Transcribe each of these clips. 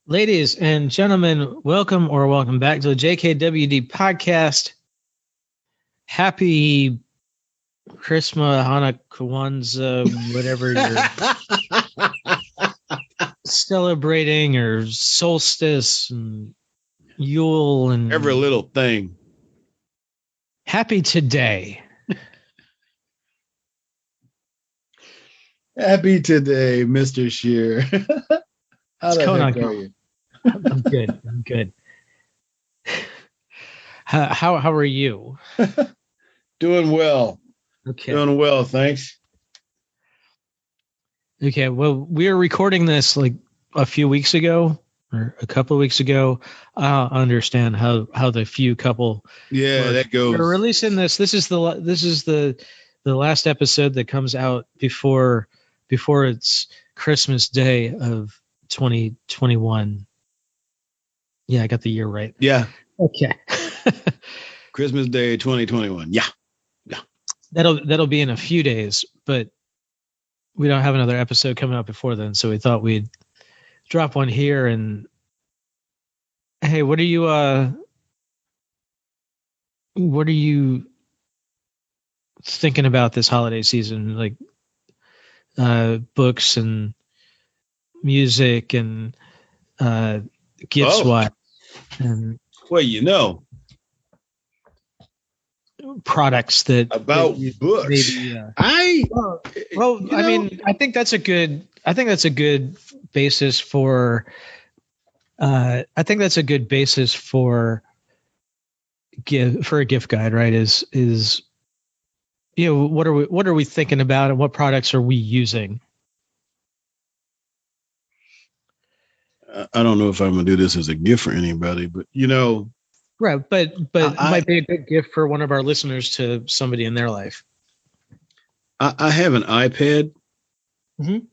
Ladies and gentlemen, welcome back to the JKWD podcast. Happy Christmas, Hanukkah, Kwanzaa, whatever you're celebrating, or solstice and Yule, and Every little thing. happy today. Happy today, Mr. Shear. What's going on? I'm good. I'm good. How are you? Doing well. Okay. Doing well, thanks. Okay. Well, we were recording this like a few weeks ago or a couple of weeks ago. I don't understand how the few couple. That goes. We're releasing this. This is the last episode that comes out before it's Christmas Day of 2021. Yeah, I got the year right. Yeah. Okay. Christmas Day 2021. Yeah. That'll be in a few days, but we don't have another episode coming out before then, so we thought we'd drop one here. And hey, what are you thinking about this holiday season? Like books and music and gifts wise, and products that books. Maybe, I mean, I think that's a good basis for. I think that's a good basis for a gift guide, right? Is what are we thinking about, and what products are we using? I don't know if I'm gonna do this as a gift for anybody, but right. But it might be a good gift for one of our listeners to somebody in their life. I have an iPad. Mm-hmm.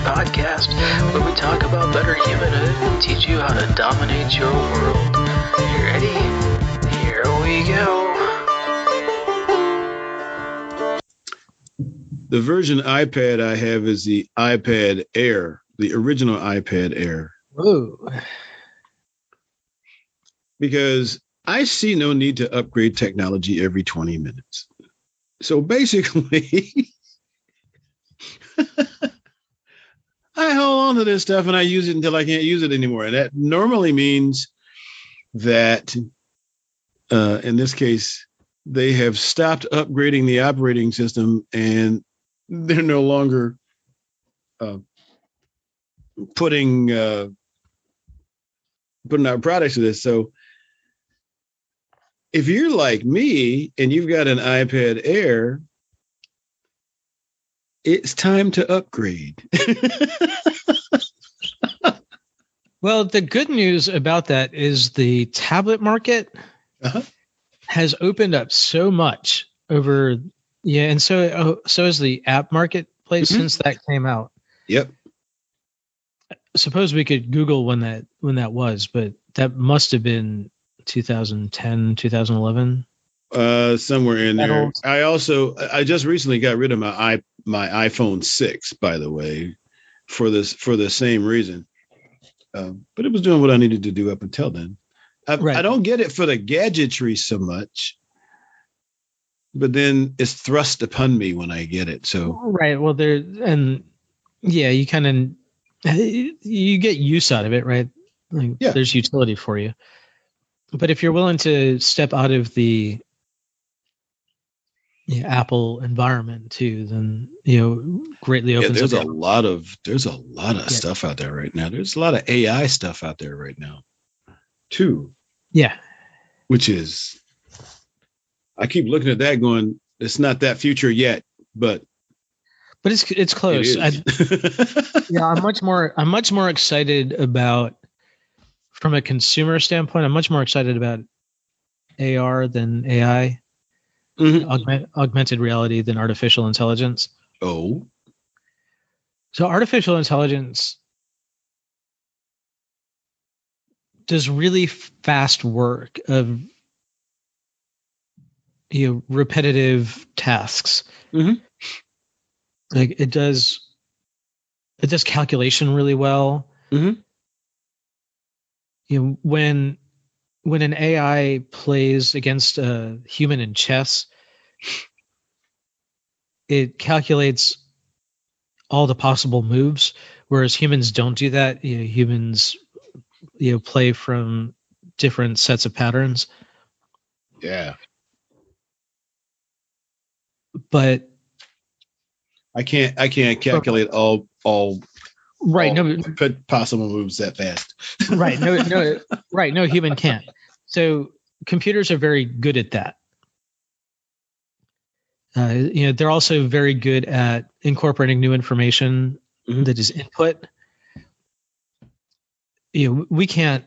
Podcast, where we talk about better humanhood and teach you how to dominate your world. You ready? Here we go. The version iPad I have is the iPad Air, the original iPad Air. Ooh. Because I see no need to upgrade technology every 20 minutes. So basically, I hold on to this stuff and I use it until I can't use it anymore. And that normally means that, in this case, they have stopped upgrading the operating system and they're no longer putting out products to this. So if you're like me and you've got an iPad Air, it's time to upgrade. Well, the good news about that is the tablet market has opened up so much over, and so is the app marketplace since that came out. Yep. I suppose we could Google when that was, but that must have been 2010, 2011. Somewhere in there. I just recently got rid of my iPhone 6, by the way, for the same reason. But it was doing what I needed to do up until then. I don't get it for the gadgetry so much, but then it's thrust upon me when I get it. So right. Well, you kind of you get use out of it, right? Like, there's utility for you. But if you're willing to step out of the Apple environment too, then greatly opens there's up. a lot of stuff out there right now. There's a lot of AI stuff out there right now too. Yeah. Which is, I keep looking at that going, it's not that future yet, but it's close. I'm much more excited about, from a consumer standpoint, I'm much more excited about AR than AI. augmented reality than artificial intelligence. Oh. So artificial intelligence does really fast work of repetitive tasks. Mm-hmm. Like it does calculation really well. Mm-hmm. When an AI plays against a human in chess, it calculates all the possible moves, whereas humans don't do that. Humans play from different sets of patterns. Yeah. But I can't calculate all right, all possible moves that fast. Right. No human can't. So computers are very good at that. They're also very good at incorporating new information that is input. We can't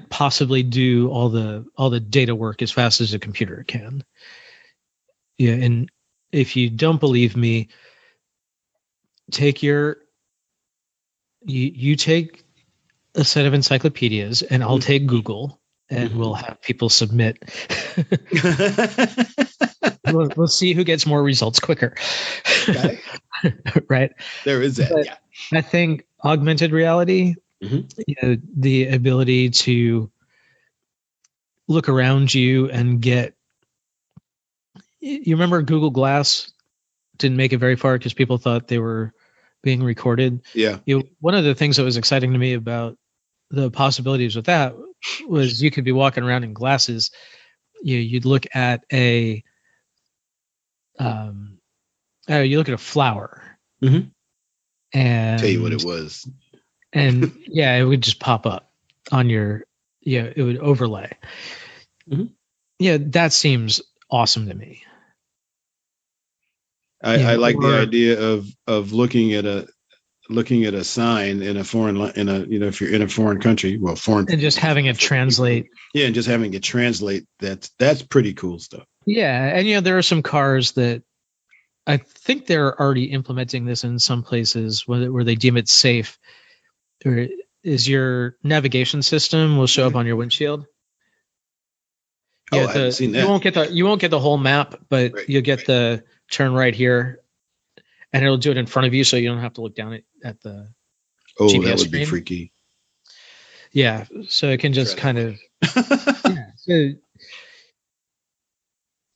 possibly do all the data work as fast as a computer can. Yeah, and if you don't believe me, take you take a set of encyclopedias, and I'll take Google, and we'll have people submit. We'll see who gets more results quicker. Okay. Right. There is that. Yeah. I think augmented reality, the ability to look around you and get. You remember Google Glass didn't make it very far because people thought they were being recorded. Yeah. One of the things that was exciting to me about the possibilities with that was you could be walking around in glasses. You'd look at a flower, and tell you what it was, and it would just pop up on your, it would overlay. That seems awesome to me. I like the idea of looking at a sign in a foreign, if you're in a foreign country, and just having it translate. Yeah, and just having it translate. That's pretty cool stuff. Yeah, and there are some cars that I think they're already implementing this in some places where they deem it safe. Or is your navigation system will show up on your windshield? I haven't seen that. You won't get the whole map, but you'll get the turn right here, and it'll do it in front of you, so you don't have to look down at the GPS that would screen. Be freaky. Yeah, so it can just kind of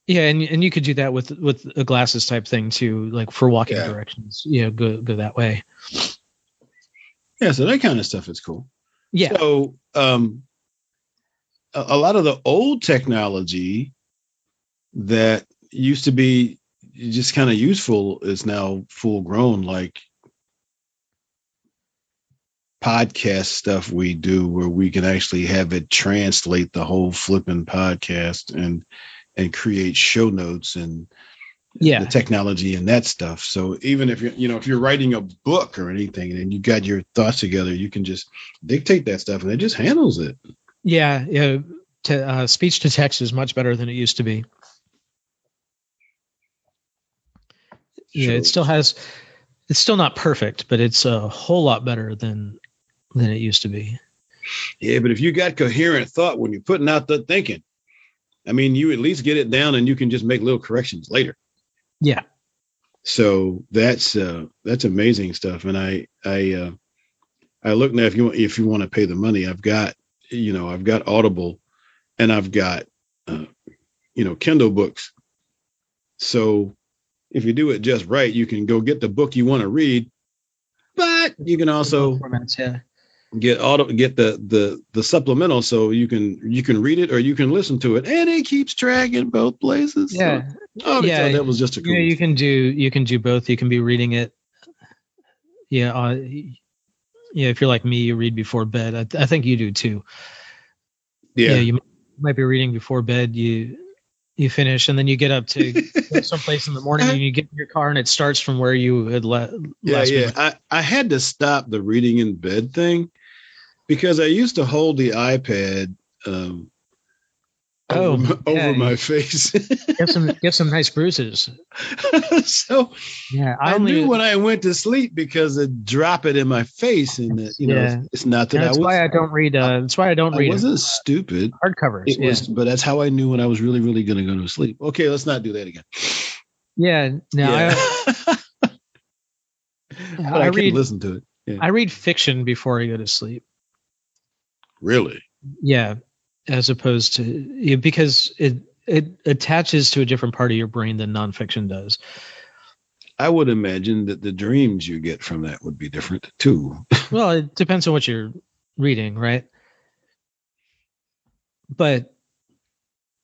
and you could do that with a glasses type thing too, like for walking directions. Go that way. Yeah, so that kind of stuff is cool. Yeah. So a lot of the old technology that used to be just kind of useful is now full grown, like podcast stuff we do where we can actually have it translate the whole flipping podcast and create show notes and the technology and that stuff. So even if you're writing a book or anything and you got your thoughts together, you can just dictate that stuff and it just handles it. Yeah. Speech to text is much better than it used to be. Yeah, it's still not perfect, but it's a whole lot better than it used to be. Yeah, but if you got coherent thought when you're putting out the thinking, I mean, you at least get it down and you can just make little corrections later. Yeah. So that's amazing stuff. And I look now, if you want to pay the money, I've got Audible and I've got, Kindle books. So if you do it just right, you can go get the book you want to read, but you can also get the supplemental, so you can read it or you can listen to it, and it keeps track in both places. Yeah, so, that was just a cool. You can do both. You can be reading it. Yeah, if you're like me, you read before bed. I think you do too. Yeah, you might be reading before bed. You finish, and then you get up to go someplace in the morning, and you get in your car, and it starts from where you had last. I had to stop the reading in bed thing because I used to hold the iPad. over my face. get some nice bruises. So yeah, I knew when I went to sleep because it drop it in my face, and it's not that that's why I don't read. That's why I don't read. I wasn't stupid. Hardcovers. It was, but that's how I knew when I was really, really going to go to sleep. Okay, let's not do that again. Yeah, no, yeah. I read. Listen to it. Yeah. I read fiction before I go to sleep. Really? Yeah, as opposed to because it attaches to a different part of your brain than nonfiction does. I would imagine that the dreams you get from that would be different too. Well, it depends on what you're reading, right? But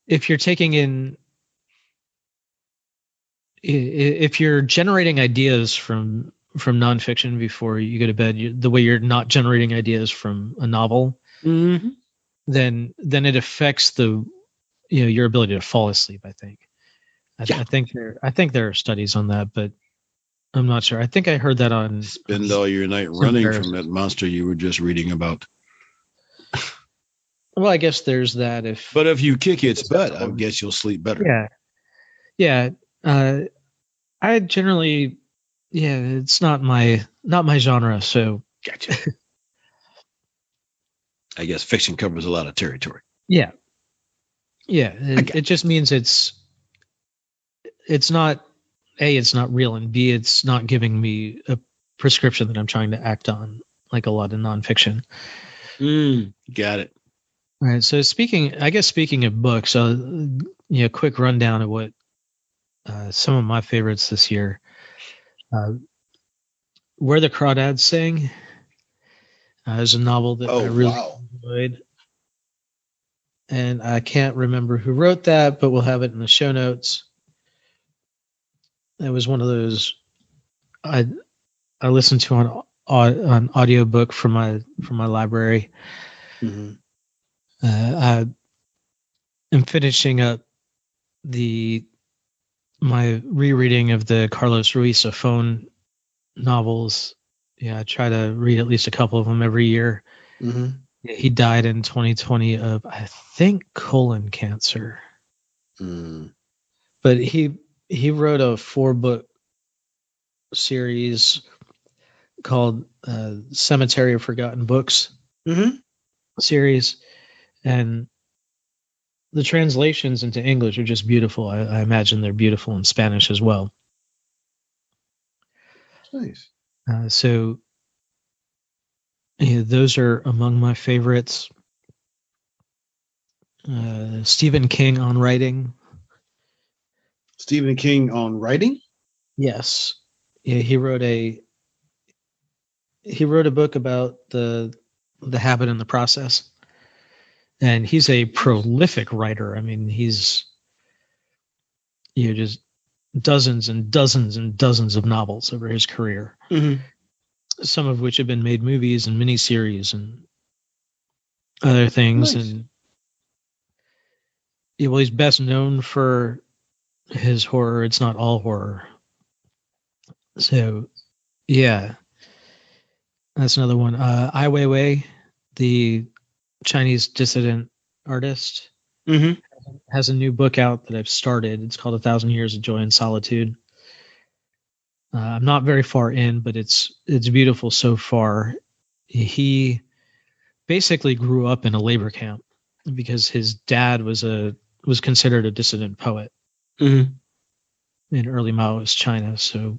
if you're taking in, if you're generating ideas from nonfiction before you go to bed, the way you're not generating ideas from a novel, mm-hmm. then it affects your ability to fall asleep. I think. I think there are studies on that, but I'm not sure. I think I heard that on spend all your night running from that monster you were just reading about. Well, I guess there's that. But if you kick its butt, I guess you'll sleep better. Yeah. I generally, it's not my genre. So gotcha. I guess fiction covers a lot of territory. Yeah. It just means it's not A, it's not real, and B, it's not giving me a prescription that I'm trying to act on, like a lot of nonfiction. Got it. All right. So speaking of books, quick rundown of what some of my favorites this year. Where the Crawdads Sing is a novel that I really enjoyed. And I can't remember who wrote that, but we'll have it in the show notes. It was one of those I listened to on audiobook from my library. Mm-hmm. I am finishing up my rereading of the Carlos Ruiz Zafon novels. Yeah, I try to read at least a couple of them every year. Mm-hmm. He died in 2020 of, I think, colon cancer. But he wrote a 4-book series called Cemetery of Forgotten Books series, and the translations into English are just beautiful. I imagine they're beautiful in Spanish as well. Nice. So those are among my favorites. Stephen King on writing. Stephen King on writing? Yes. Yeah, he wrote a book about the habit and the process. And he's a prolific writer. I mean, he's just dozens and dozens and dozens of novels over his career. Mm-hmm. Some of which have been made movies and miniseries and other things. Nice. And he's best known for his horror. It's not all horror. So, yeah, that's another one. Ai Weiwei, the Chinese dissident artist, has a new book out that I've started. It's called 1,000 Years of Joy and Solitude. I'm not very far in, but it's beautiful so far. He basically grew up in a labor camp because his dad was considered a dissident poet in early Maoist China. So,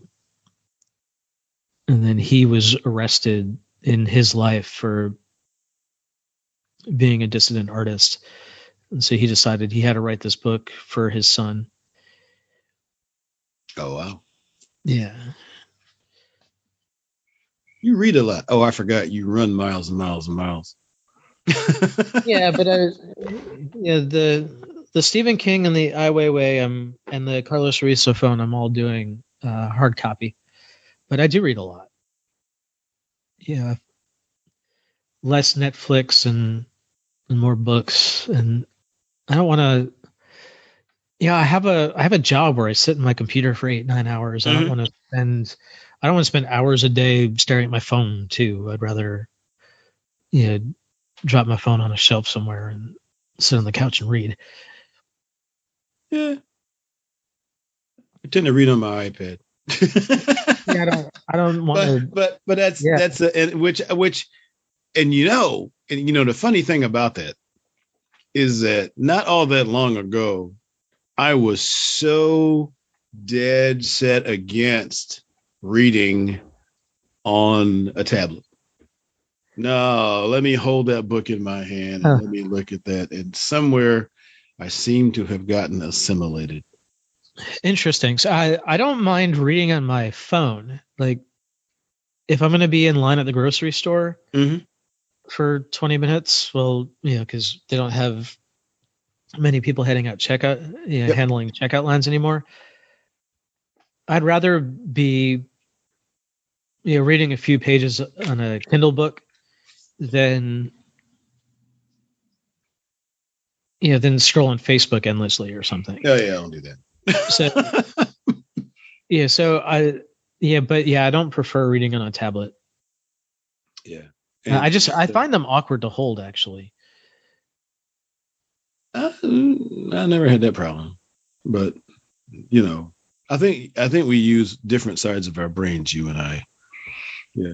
and then he was arrested in his life for being a dissident artist. And so he decided he had to write this book for his son. Oh, wow. Yeah. You read a lot. Oh, I forgot you run miles and miles and miles. Yeah, but the Stephen King and the Ai Weiwei and the Carlos Ruiz Zafon, I'm all doing hard copy. But I do read a lot. Yeah. Less Netflix and more books, and I don't want to. Yeah, I have a job where I sit in my computer for 8-9 hours. I don't want to spend hours a day staring at my phone too. I'd rather, drop my phone on a shelf somewhere and sit on the couch and read. Yeah. I tend to read on my iPad. Yeah, I don't want to. But that's which and the funny thing about that is that not all that long ago, I was so dead set against reading on a tablet. No, let me hold that book in my hand and let me look at that. And somewhere I seem to have gotten assimilated. Interesting. So I don't mind reading on my phone. Like if I'm going to be in line at the grocery store for 20 minutes, well, because they don't have many people heading out handling checkout lines anymore. I'd rather be reading a few pages on a Kindle book than scrolling Facebook endlessly or something. Oh yeah, I don't do that. I don't prefer reading on a tablet. Yeah. I find them awkward to hold, actually. I never had that problem, but I think we use different sides of our brains, you and I. Yeah,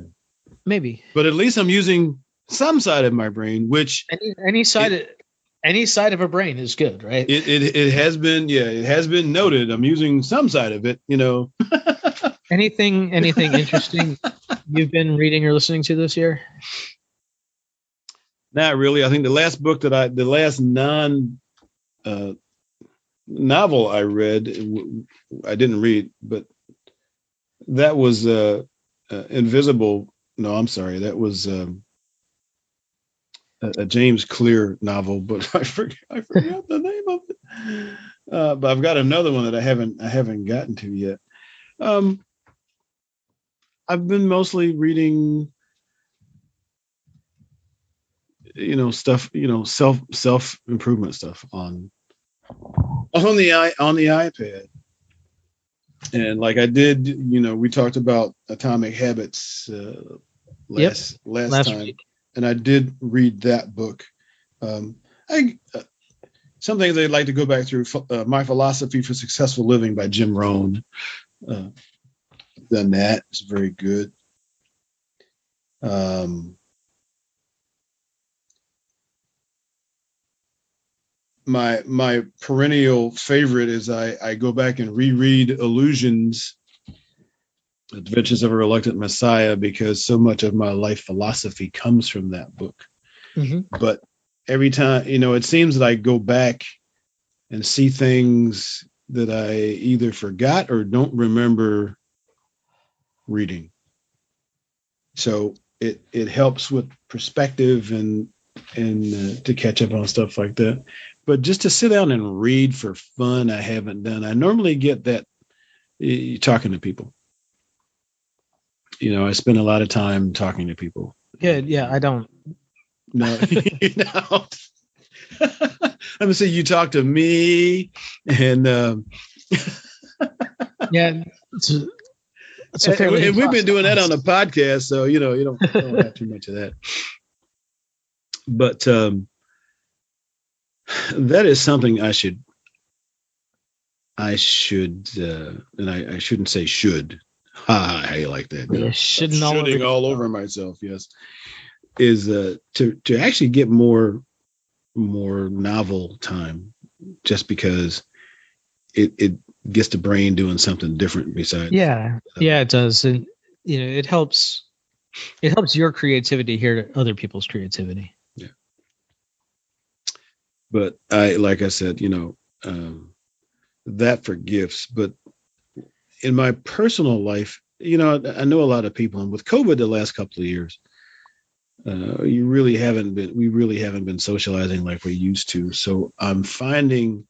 maybe. But at least I'm using some side of my brain, which any side of a brain is good, right? It has been, it has been noted. I'm using some side of it, Anything interesting you've been reading or listening to this year? Not really. I think the last novel I read, I didn't read, but that was Invisible. No, I'm sorry. That was a James Clear novel, but I forgot the name of it. But I've got another one that I haven't gotten to yet. I've been mostly reading, stuff, self improvement stuff on the iPad. And like I did, we talked about Atomic Habits last time, week. And I did read that book. Some things I'd like to go back through. My Philosophy for Successful Living by Jim Rohn. Done that. It's very good. My perennial favorite is I go back and reread Illusions, Adventures of a Reluctant Messiah, because so much of my life philosophy comes from that book. But every time, it seems that I go back and see things that I either forgot or don't remember reading. So it helps with perspective and to catch up on stuff like that. But just to sit down and read for fun, I haven't done. I normally get that talking to people. I spend a lot of time talking to people. Good. Yeah, I don't. No, you don't. I'm gonna say you talk to me, and yeah, and we've been doing that on the podcast, so you don't have too much of that. But that is something I should, and I shouldn't say should. How you like that? Yeah, shoulding all over myself. Yes, is to actually get more novel time, just because it gets the brain doing something different besides. Yeah, it does, and it helps your creativity hear other people's creativity. Yeah. But like I said, that for gifts, but in my personal life, I know a lot of people, and with COVID the last couple of years, we really haven't been socializing like we used to. So I'm finding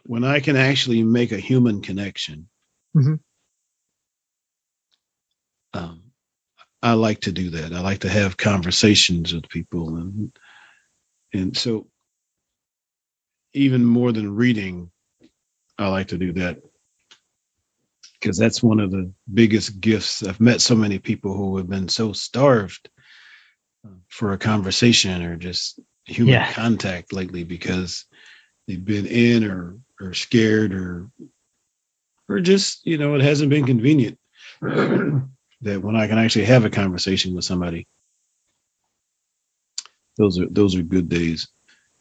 when I can actually make a human connection, I like to do that. I like to have conversations with people, and so even more than reading, I like to do that, because that's one of the biggest gifts. I've met so many people who have been so starved for a conversation or just human contact lately, because they've been in or scared or just, it hasn't been convenient that when I can actually have a conversation with somebody, those are good days.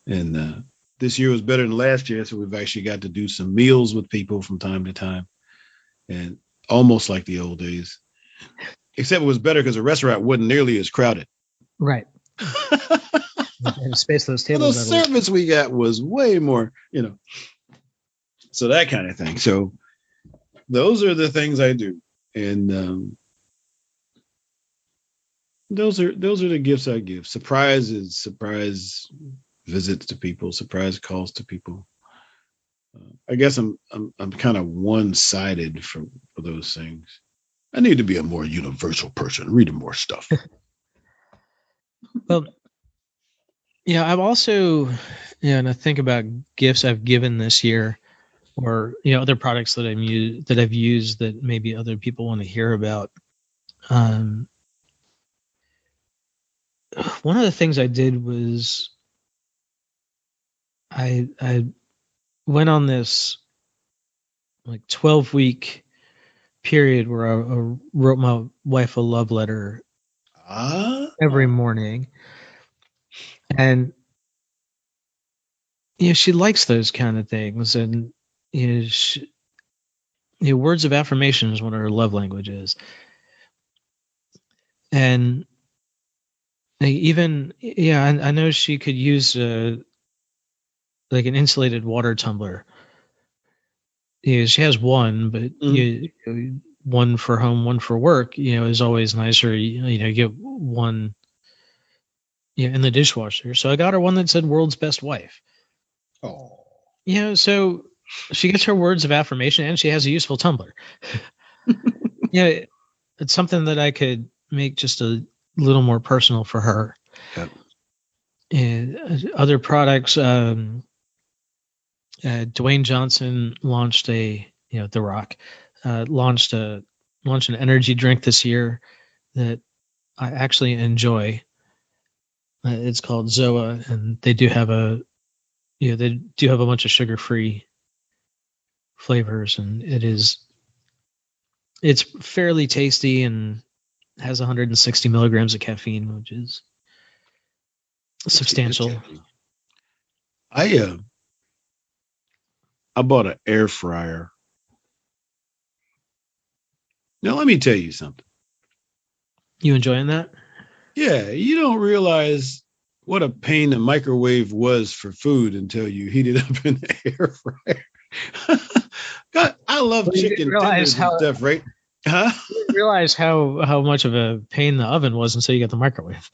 And this year was better than last year, so we've actually got to do some meals with people from time to time, and almost like the old days, except it was better because the restaurant wasn't nearly as crowded. Right. And space those tables. The service we got was way more, so that kind of thing. So those are the things I do, and those are the gifts I give. Surprise visits to people, surprise calls to people. I guess I'm kind of one-sided for those things. I need to be a more universal person, reading more stuff. Well, yeah, I've also, and I think about gifts I've given this year, or other products that I've used that maybe other people want to hear about. One of the things I did was I went on this like 12-week period where I wrote my wife a love letter every morning, and she likes those kind of things, and words of affirmation is one of her love languages, and even I know she could use like an insulated water tumbler. She has one, but one for home, one for work, is always nicer. You get one in the dishwasher. So I got her one that said "World's Best Wife." Oh. So she gets her words of affirmation, and she has a useful tumbler. It's something that I could make just a little more personal for her. Yep. And other products, Dwayne Johnson launched The Rock, launched an energy drink this year that I actually enjoy. It's called Zoa, and they do have a bunch of sugar-free flavors, and it's fairly tasty and has 160 milligrams of caffeine, which is substantial. I bought an air fryer. Now let me tell you something. You enjoying that? Yeah, you don't realize what a pain the microwave was for food until you heat it up in the air fryer. God, I love chicken tenders and stuff, right? Huh? You didn't realize how much of a pain the oven was until you got the microwave.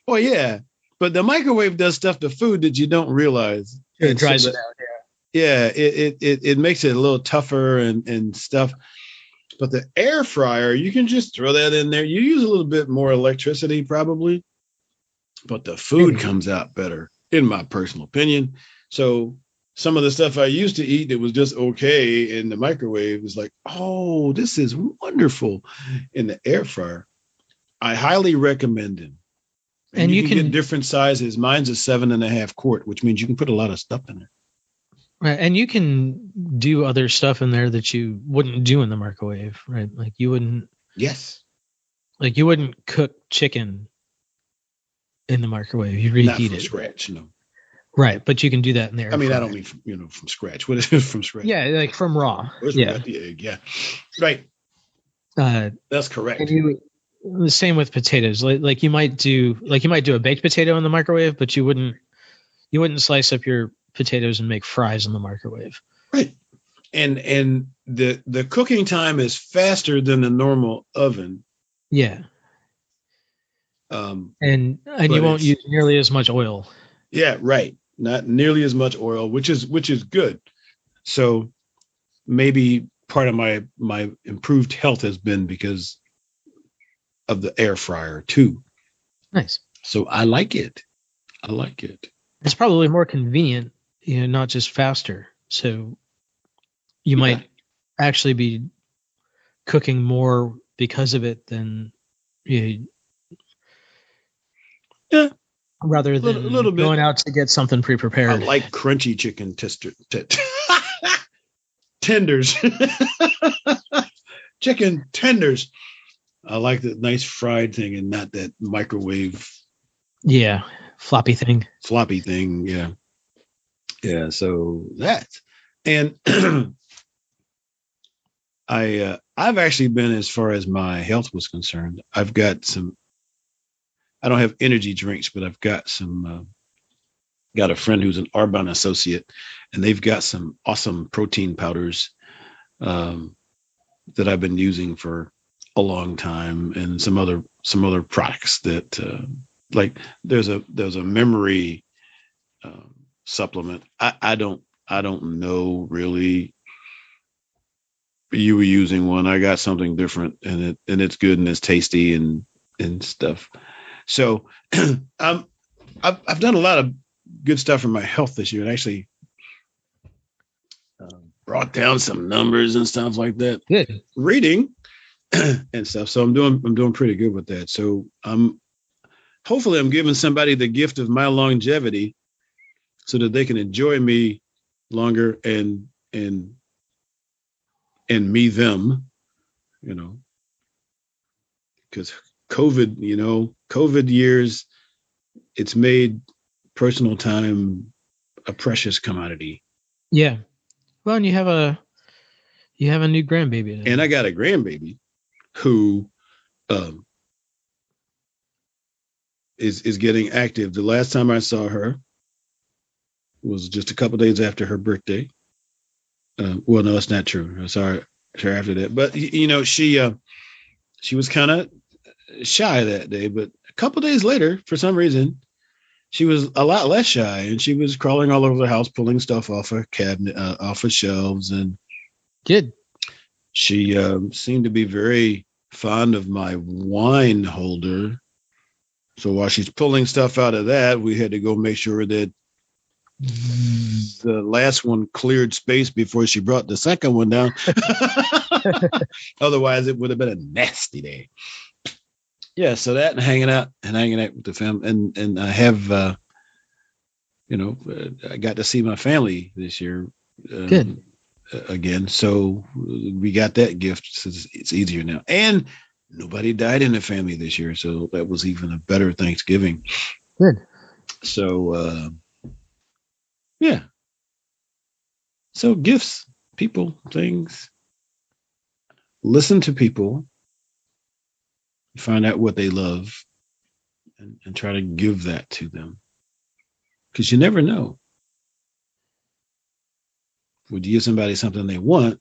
Well, yeah, but the microwave does stuff to food that you don't realize. It dries it out. Yeah, it makes it a little tougher and stuff. But the air fryer, you can just throw that in there. You use a little bit more electricity probably, but the food comes out better, in my personal opinion. So some of the stuff I used to eat that was just okay in the microwave was like, oh, this is wonderful in the air fryer. I highly recommend them. And you can get different sizes. Mine's a 7.5 quart, which means you can put a lot of stuff in there. Right, and you can do other stuff in there that you wouldn't do in the microwave, right? Like you wouldn't. Yes. Like you wouldn't cook chicken in the microwave. You reheat it. Not from scratch, no. Right, but you can do that in there. I mean, I don't mean from scratch. What is it from scratch? Yeah, like from raw. Yeah. The egg? Yeah. Right. That's correct. And the same with potatoes. Like you might do a baked potato in the microwave, but you wouldn't slice up your potatoes and make fries in the microwave. Right. And the cooking time is faster than the normal oven. Yeah. And you won't use nearly as much oil. Yeah, right. Not nearly as much oil, which is good. So maybe part of my improved health has been because of the air fryer too. Nice. So I like it. It's probably more convenient, not just faster. So you might actually be cooking more because of it than Yeah. rather than little bit. Going out to get something pre-prepared. I like crunchy chicken tenders. Chicken tenders. I like the nice fried thing and not that microwave. Yeah, floppy thing. Yeah. Yeah, so that. And I've actually been, as far as my health was concerned, I've got some, I don't have energy drinks, but I've got some, got a friend who's an Arbonne associate, and they've got some awesome protein powders that I've been using for a long time, and some other products that like there's a memory supplement. I don't know really. You were using one. I got something different, and it's good and it's tasty and stuff. So I've done a lot of good stuff for my health this year, and actually brought down some numbers and stuff like that. Good. Reading and stuff. So I'm doing pretty good with that. So hopefully I'm giving somebody the gift of my longevity so that they can enjoy me longer and me them, because COVID years, it's made personal time a precious commodity. Yeah. Well, and you have a new grandbaby now. And I got a grandbaby who is getting active. The last time I saw her was just a couple of days after her birthday. Well, no, that's not true. I saw her after that. But she was kind of shy that day. But a couple of days later, for some reason, she was a lot less shy, and she was crawling all over the house, pulling stuff off her cabinet, off of shelves, and good. She seemed to be very fond of my wine holder. So while she's pulling stuff out of that, we had to go make sure that the last one cleared space before she brought the second one down. Otherwise, it would have been a nasty day. Yeah, so that and hanging out with the family, and I have, I got to see my family this year. Good. Again, so we got that gift. So it's easier now, and nobody died in the family this year, so that was even a better Thanksgiving. Good. So yeah. So gifts, people, things. Listen to people, find out what they love, and try to give that to them, because you never know. Would you give somebody something they want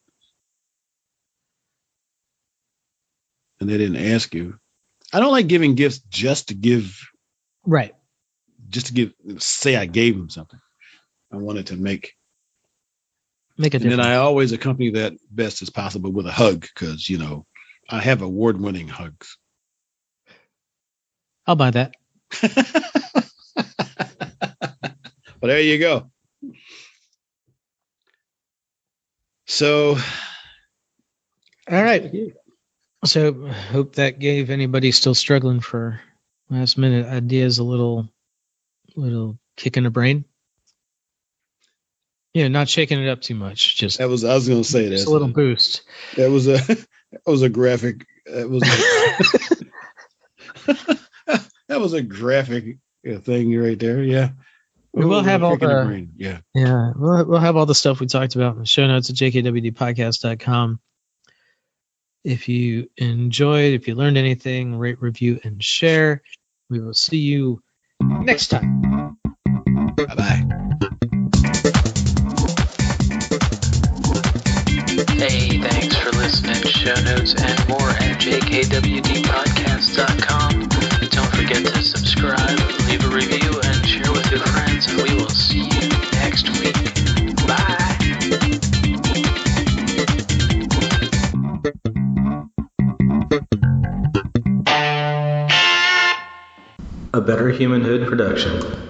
and they didn't ask you? I don't like giving gifts just to give. Right. Just to give, say I gave them something. I wanted to make a difference. And then I always accompany that best as possible with a hug, because, I have award-winning hugs. I'll buy that. Well, there you go. So, all right. So, hope that gave anybody still struggling for last minute ideas a little kick in the brain. Yeah, not shaking it up too much. Just I was going to say that. Just a little boost. That was a graphic. That was a graphic thing right there. Yeah. We'll have all the we'll have all the stuff we talked about in the show notes at jkwdpodcast.com. If you enjoyed, if you learned anything, rate, review, and share. We will see you next time. Bye-bye. Hey, thanks for listening. Show notes and more at jkwdpodcast.com. Don't forget to subscribe, leave a review, and share with your friends, and we will see you next week. Bye! A Better Humanhood production.